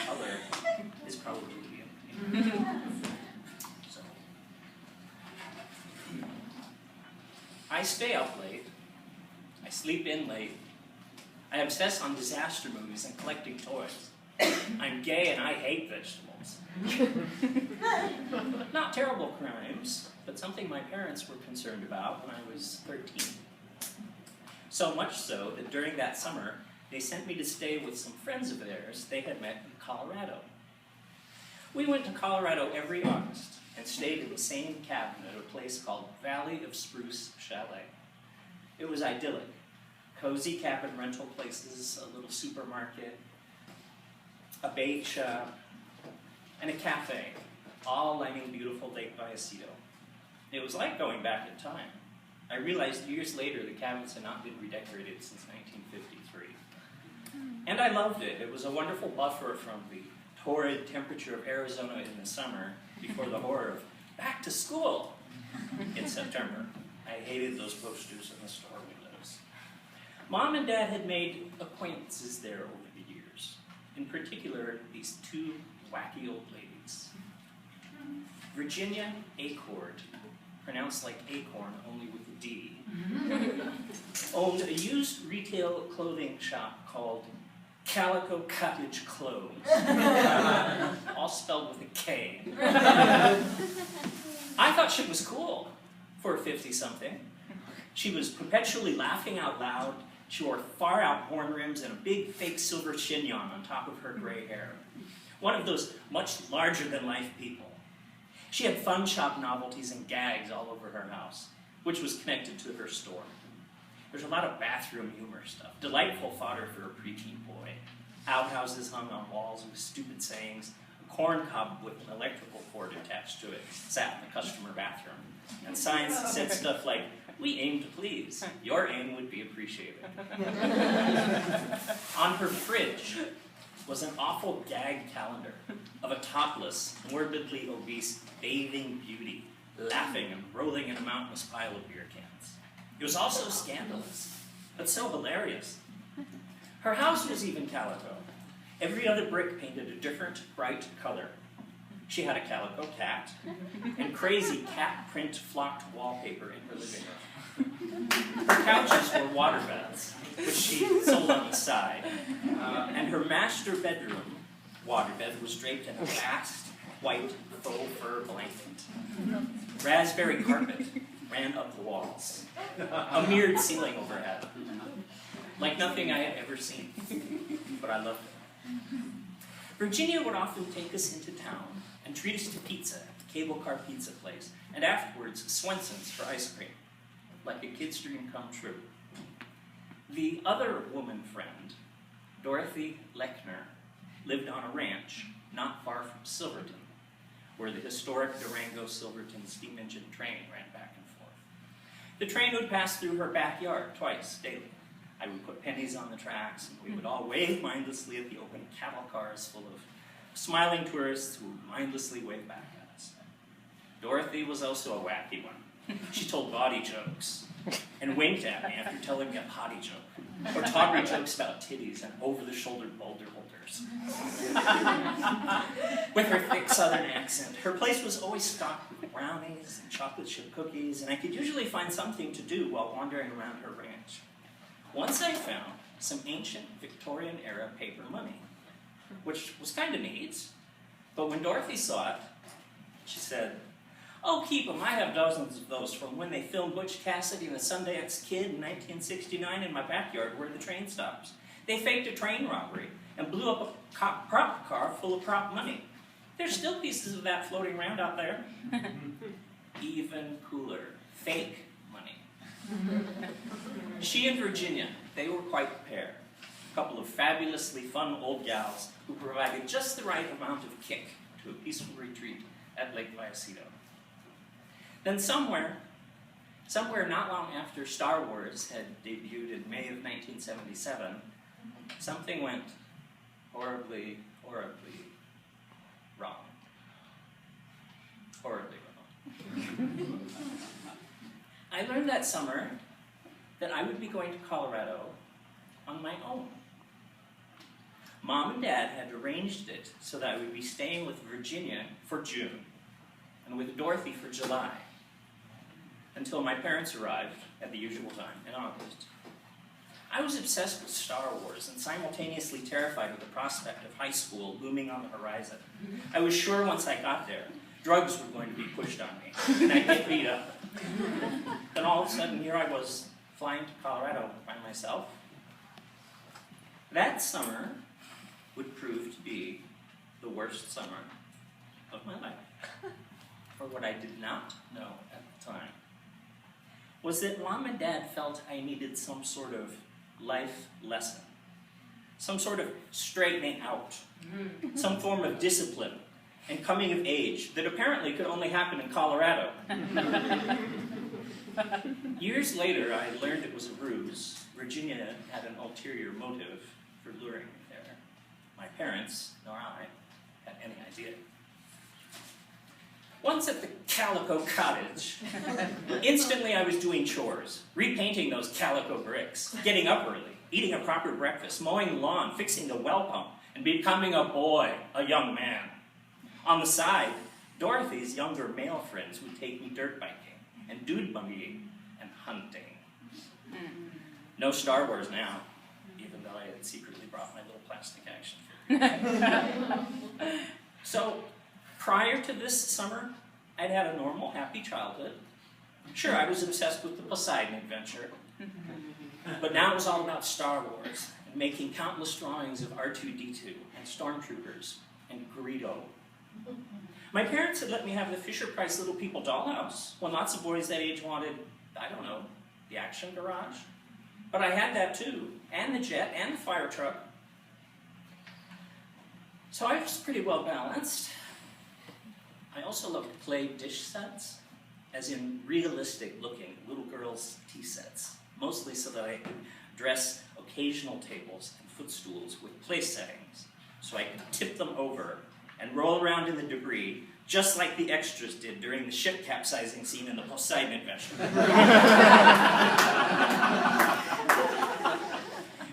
color is probably in. So, I stay up late. I sleep in late. I obsess on disaster movies and collecting toys. I'm gay and I hate vegetables. Not terrible crimes, but something my parents were concerned about when I was 13. So much so that during that summer, they sent me to stay with some friends of theirs they had met in Colorado. We went to Colorado every August and stayed in the same cabin at a place called Valley of Spruce Chalet. It was idyllic. Cozy cabin rental places, a little supermarket, a bake shop, and a cafe, all lining beautiful Lake Vallecito. It was like going back in time. I realized years later the cabins had not been redecorated since 1953. And I loved it. It was a wonderful buffer from the torrid temperature of Arizona in the summer before the horror of back to school in September. I hated those posters in the store windows. Mom and Dad had made acquaintances there over the years. In particular, these two wacky old ladies. Virginia Acord, pronounced like acorn, only with a D, owned a used retail clothing shop called Calico Cottage Clothes, all spelled with a K. I thought she was cool for a 50-something. She was perpetually laughing out loud. She wore far-out horn rims and a big fake silver chignon on top of her gray hair. One of those much larger-than-life people. She had fun shop novelties and gags all over her house, which was connected to her store. There's a lot of bathroom humor stuff, delightful fodder for a preteen boy. Outhouses hung on walls with stupid sayings, a corn cob with an electrical cord attached to it sat in the customer bathroom, and signs that said stuff like, "We aim to please. Your aim would be appreciated." On her fridge was an awful gag calendar of a topless, morbidly obese, bathing beauty, laughing and rolling in a mountainous pile of beer cans. It was also scandalous, but so hilarious. Her house was even calico. Every other brick painted a different, bright color. She had a calico cat and crazy cat print flocked wallpaper in her living room. Her couches were waterbeds, which she sold on the side, and her master bedroom waterbed was draped in a vast white faux fur blanket. Raspberry carpet ran up the walls, a mirrored ceiling overhead, like nothing I had ever seen, but I loved it. Virginia would often take us into town and treat us to pizza at the cable car pizza place, and afterwards Swenson's for ice cream, like a kid's dream come true. The other woman friend, Dorothy Lechner, lived on a ranch not far from Silverton, where the historic Durango-Silverton steam engine train ran back and forth. The train would pass through her backyard twice daily. I would put pennies on the tracks, and we would all wave mindlessly at the open cattle cars full of smiling tourists who mindlessly waved back at us. Dorothy was also a wacky one. She told bawdy jokes and winked at me after telling me a potty joke, or tawdry jokes about titties and over-the-shoulder boulder holders. With her thick southern accent, her place was always stocked with brownies and chocolate chip cookies, and I could usually find something to do while wandering around her ranch. Once I found some ancient Victorian-era paper money, which was kind of neat, but when Dorothy saw it, she said, "Oh, keep them. I have dozens of those from when they filmed Butch Cassidy and the Sundance Kid in 1969 in my backyard where the train stops. They faked a train robbery and blew up a prop car full of prop money. There's still pieces of that floating around out there." Even cooler, fake money. She and Virginia, they were quite the pair. A couple of fabulously fun old gals who provided just the right amount of kick to a peaceful retreat at Lake Vallecito. Then somewhere not long after Star Wars had debuted in May of 1977, something went horribly, horribly wrong. Horribly wrong. I learned that summer that I would be going to Colorado on my own. Mom and Dad had arranged it so that I would be staying with Virginia for June and with Dorothy for July, until my parents arrived at the usual time in August. I was obsessed with Star Wars and simultaneously terrified with the prospect of high school looming on the horizon. I was sure once I got there, drugs were going to be pushed on me, and I'd get beat up. Then all of a sudden, here I was, flying to Colorado by myself. That summer would prove to be the worst summer of my life. For what I did not know at the time was that Mom and Dad felt I needed some sort of life lesson, some sort of straightening out, some form of discipline and coming of age that apparently could only happen in Colorado. Years later, I learned it was a ruse. Virginia had an ulterior motive for luring me there. My parents, nor I, had any idea. Once at the Calico Cottage, instantly I was doing chores, repainting those calico bricks, getting up early, eating a proper breakfast, mowing the lawn, fixing the well pump, and becoming a boy, a young man. On the side, Dorothy's younger male friends would take me dirt biking, and dude buggying, and hunting. No Star Wars now, even though I had secretly brought my little plastic action figure. So, prior to this summer, I'd had a normal, happy childhood. Sure, I was obsessed with the Poseidon adventure, but now it was all about Star Wars, and making countless drawings of R2-D2, and stormtroopers, and Greedo. My parents had let me have the Fisher-Price Little People dollhouse, when lots of boys that age wanted, I don't know, the action garage. But I had that too, and the jet, and the fire truck. So I was pretty well balanced. I also loved clay dish sets, as in realistic looking little girls' tea sets, mostly so that I could dress occasional tables and footstools with place settings, so I could tip them over and roll around in the debris, just like the extras did during the ship capsizing scene in the Poseidon adventure.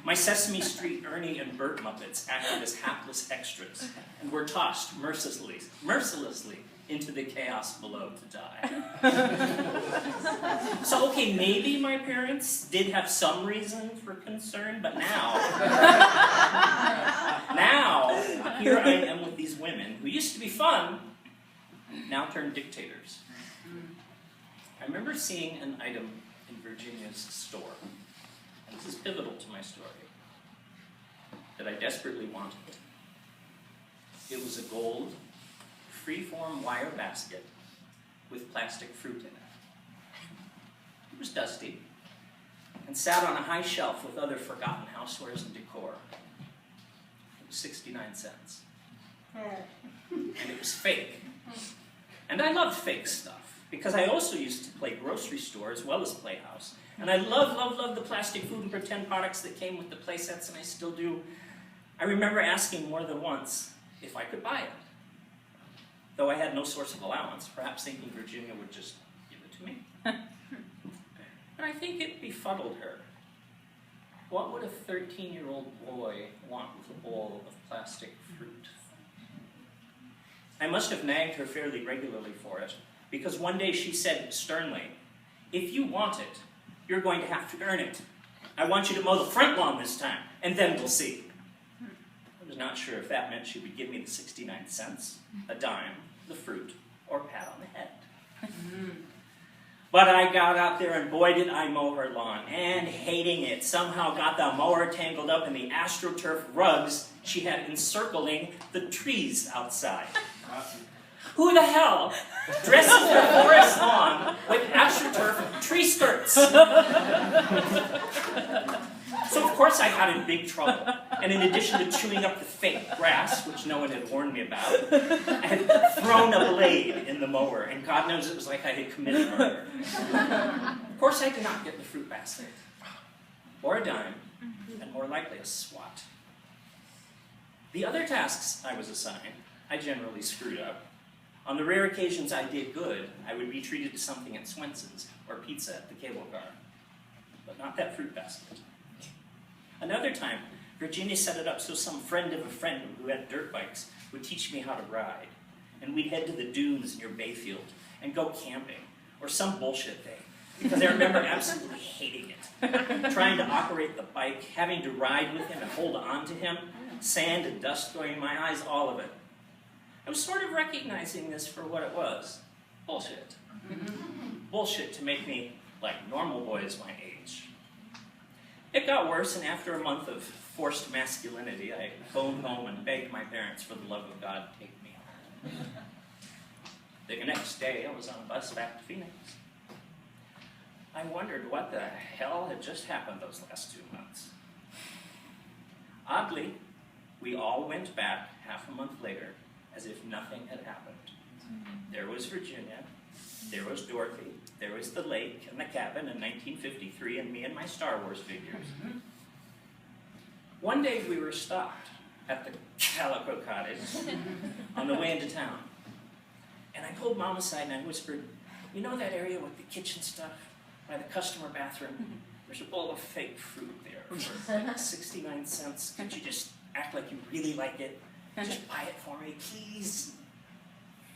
My Sesame Street Ernie and Bert Muppets acted as hapless extras and were tossed mercilessly into the chaos below to die. So, okay, maybe my parents did have some reason for concern, but now, here I am with these women who used to be fun, now turned dictators. I remember seeing an item in Virginia's store, and this is pivotal to my story, that I desperately wanted. It was a gold, free-form wire basket with plastic fruit in it. It was dusty and sat on a high shelf with other forgotten housewares and decor. It was 69 cents. And it was fake. And I loved fake stuff, because I also used to play grocery store as well as Playhouse. And I love the plastic food and pretend products that came with the play sets, and I still do. I remember asking more than once if I could buy it. Though I had no source of allowance, perhaps thinking Virginia would just give it to me. But I think it befuddled her. What would a 13-year-old boy want with a bowl of plastic fruit? I must have nagged her fairly regularly for it, because one day she said sternly, "If you want it, you're going to have to earn it. I want you to mow the front lawn this time, and then we'll see." I was not sure if that meant she would give me the 69 cents, a dime, the fruit, or a pat on the head. But I got out there, and boy did I mow her lawn, and hating it, somehow got the mower tangled up in the AstroTurf rugs she had encircling the trees outside. Who the hell dresses their forest lawn with AstroTurf tree skirts? So of course I got in big trouble. And in addition to chewing up the fake grass, which no one had warned me about, I had thrown a blade in the mower, and God knows it was like I had committed murder. Of course I did not get the fruit basket, or a dime, and more likely a swat. The other tasks I was assigned, I generally screwed up. On the rare occasions I did good, I would be treated to something at Swenson's or pizza at the cable car, but not that fruit basket. Another time, Virginia set it up so some friend of a friend who had dirt bikes would teach me how to ride. And we'd head to the dunes near Bayfield and go camping, or some bullshit thing, because I remember absolutely hating it. Trying to operate the bike, having to ride with him and hold on to him, sand and dust going in my eyes, all of it. I was sort of recognizing this for what it was. Bullshit. Bullshit to make me like normal boys my age. It got worse, and after a month of forced masculinity, I phoned home and begged my parents, for the love of God, take me home. The next day, I was on a bus back to Phoenix. I wondered what the hell had just happened those last 2 months. Oddly, we all went back half a month later as if nothing had happened. There was Virginia, there was Dorothy, there was the lake and the cabin in 1953, and me and my Star Wars figures. One day we were stopped at the Calico Cottage on the way into town. And I pulled Mom aside and I whispered, you know that area with the kitchen stuff by the customer bathroom? There's a bowl of fake fruit there for like 69 cents. Could you just act like you really like it? Just buy it for me, please.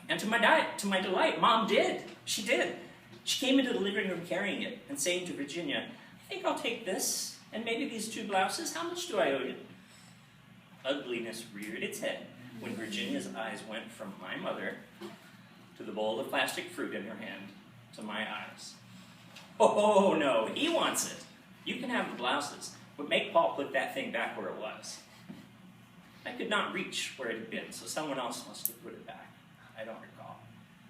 And to my delight, Mom did. She did. She came into the living room carrying it and saying to Virginia, I think I'll take this and maybe these 2 blouses. How much do I owe you? Ugliness reared its head when Virginia's eyes went from my mother to the bowl of plastic fruit in her hand to my eyes. Oh no, he wants it. You can have the blouses, but make Paul put that thing back where it was. I could not reach where it had been, so someone else must have put it back. I don't recall.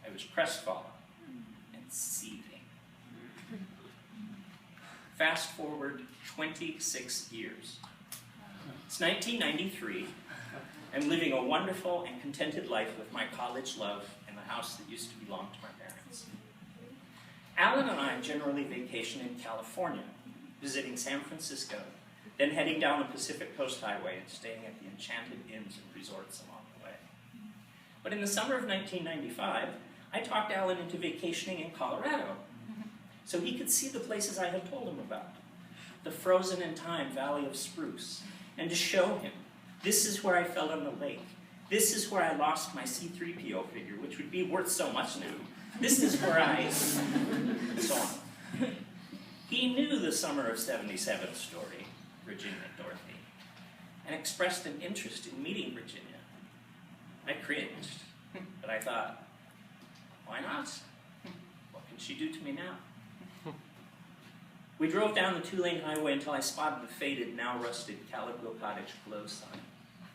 I was crestfallen and seething. Fast forward 26 years. It's 1993. I'm living a wonderful and contented life with my college love in the house that used to belong to my parents. Alan and I generally vacation in California, visiting San Francisco, then heading down the Pacific Coast Highway and staying at the enchanted inns and resorts along the way. But in the summer of 1995, I talked Alan into vacationing in Colorado, so he could see the places I had told him about, the frozen in time Valley of Spruce, and to show him, this is where I fell in the lake. This is where I lost my C-3PO figure, which would be worth so much now. This is where I... and so on. He knew the summer of '77 story, Virginia and Dorothy, and expressed an interest in meeting Virginia. I cringed, but I thought, why not? What can she do to me now? We drove down the 2-lane highway until I spotted the faded, now rusted Calico Cottage closed sign,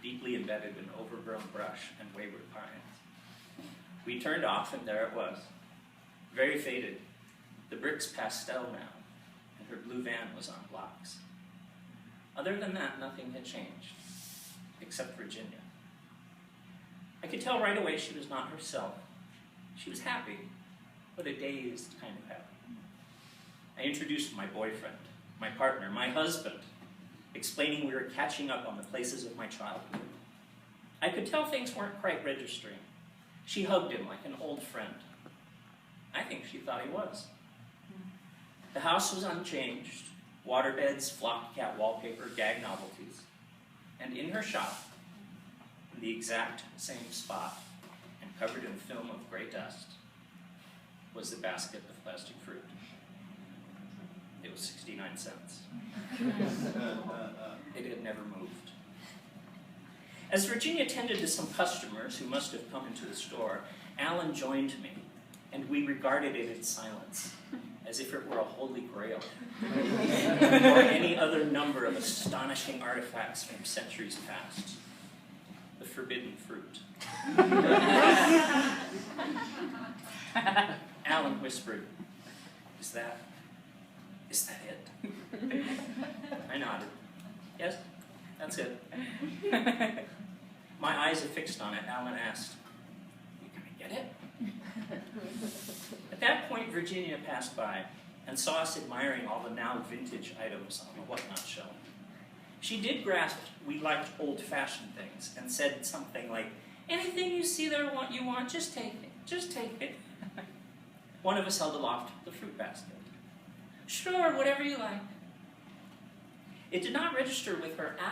deeply embedded in overgrown brush and wayward pines. We turned off, and there it was, very faded, the bricks pastel now, and her blue van was on blocks. Other than that, nothing had changed, except Virginia. I could tell right away she was not herself. She was happy, but a dazed kind of happy. I introduced my boyfriend, my partner, my husband, explaining we were catching up on the places of my childhood. I could tell things weren't quite registering. She hugged him like an old friend. I think she thought he was. The house was unchanged, waterbeds, floppy cat wallpaper, gag novelties. And in her shop, in the exact same spot, and covered in film of gray dust, was the basket of plastic fruit. It was 69 cents. It had never moved. As Virginia tended to some customers who must have come into the store, Alan joined me, and we regarded it in silence, as if it were a holy grail, or any other number of astonishing artifacts from centuries past. The forbidden fruit. Alan whispered, is that it? I nodded. Yes, that's it. My eyes are fixed on it. Alan asked, you gonna get it? At that point, Virginia passed by and saw us admiring all the now vintage items on the whatnot shelf. She did grasp we liked old-fashioned things and said something like, anything you see there you want, just take it. Just take it. One of us held aloft the fruit basket. Sure, whatever you like. It did not register with her at